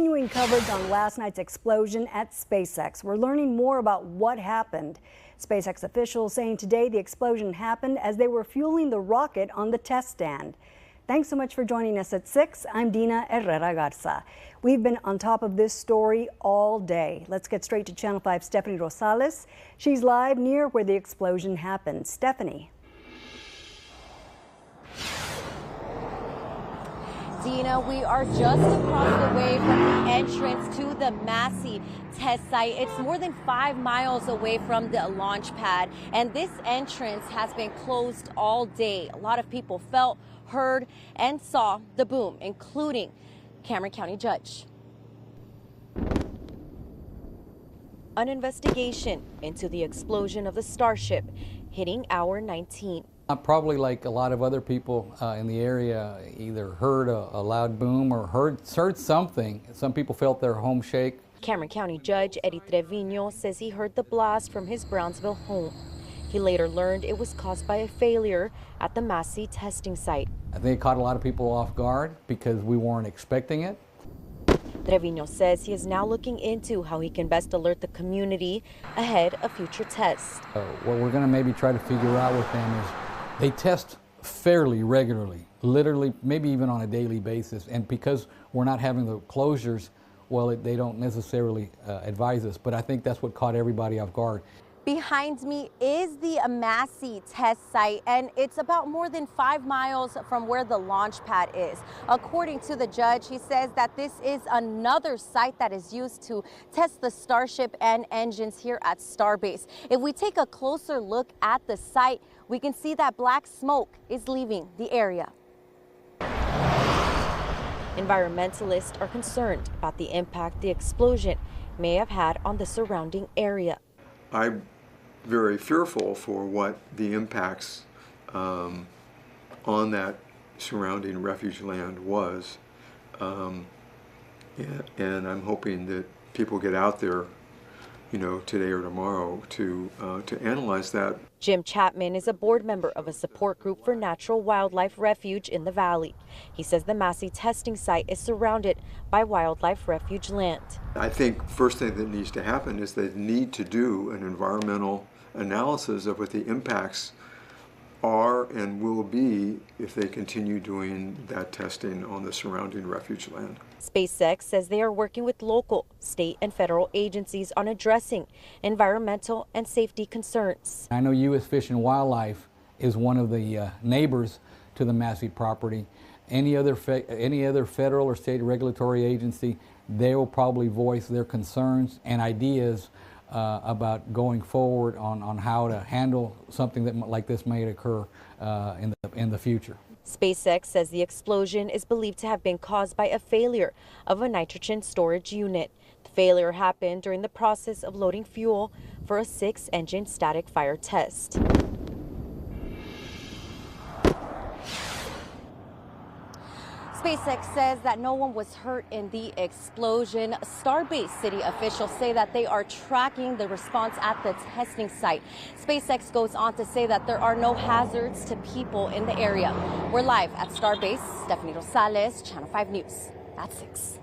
Continuing coverage on last night's explosion at SpaceX. We're learning more about what happened. SpaceX officials saying today the explosion happened as they were fueling the rocket on the test stand. Thanks so much for joining us at 6. I'm Dina Herrera Garza. We've been on top of this story all day. Let's get straight to Channel 5's Stephanie Rosales. She's live near where the explosion happened. Stephanie. Dina, we are just across the way from the entrance to the Massey test site. It's more than 5 miles away from the launch pad, and this entrance has been closed all day. A lot of people felt, heard, and saw the boom, including Cameron County Judge. An investigation into the explosion of the Starship hitting Hour 19. Probably like a lot of other people in the area, either heard a loud boom or heard something. Some people felt their home shake. Cameron County Judge Eddie Trevino says he heard the blast from his Brownsville home. He later learned it was caused by a failure at the Massey testing site. I think it caught a lot of people off guard because we weren't expecting it. Trevino says he is now looking into how he can best alert the community ahead of future tests. What we're going to maybe try to figure out with them is they test fairly regularly, literally, maybe even on a daily basis. And because we're not having the closures, well, they don't necessarily advise us. But I think that's what caught everybody off guard. Behind me is the Massey test site, and it's about more than 5 miles from where the launch pad is. According to the judge, he says that this is another site that is used to test the Starship and engines here at Starbase. If we take a closer look at the site, we can see that black smoke is leaving the area. Environmentalists are concerned about the impact the explosion may have had on the surrounding area. I'm very fearful for what the impacts on that surrounding refuge land was. And I'm hoping that people get out there, today or tomorrow to analyze that. Jim Chapman is a board member of a support group for natural wildlife refuge in the valley. He says the Massey testing site is surrounded by wildlife refuge land. I think first thing that needs to happen is they need to do an environmental analysis of what the impacts are and will be if they continue doing that testing on the surrounding refuge land. SpaceX says they are working with local, state, and federal agencies on addressing environmental and safety concerns. I know U.S. Fish and Wildlife is one of the neighbors to the Massey property. Any other federal or state regulatory agency, they will probably voice their concerns and ideas about going forward on how to handle something that like this may occur in the future. SpaceX says the explosion is believed to have been caused by a failure of a nitrogen storage unit. The failure happened during the process of loading fuel for a 6-engine static fire test. SpaceX says that no one was hurt in the explosion. Starbase city officials say that they are tracking the response at the testing site. SpaceX goes on to say that there are no hazards to people in the area. We're live at Starbase. Stephanie Rosales, Channel 5 News. That's 6.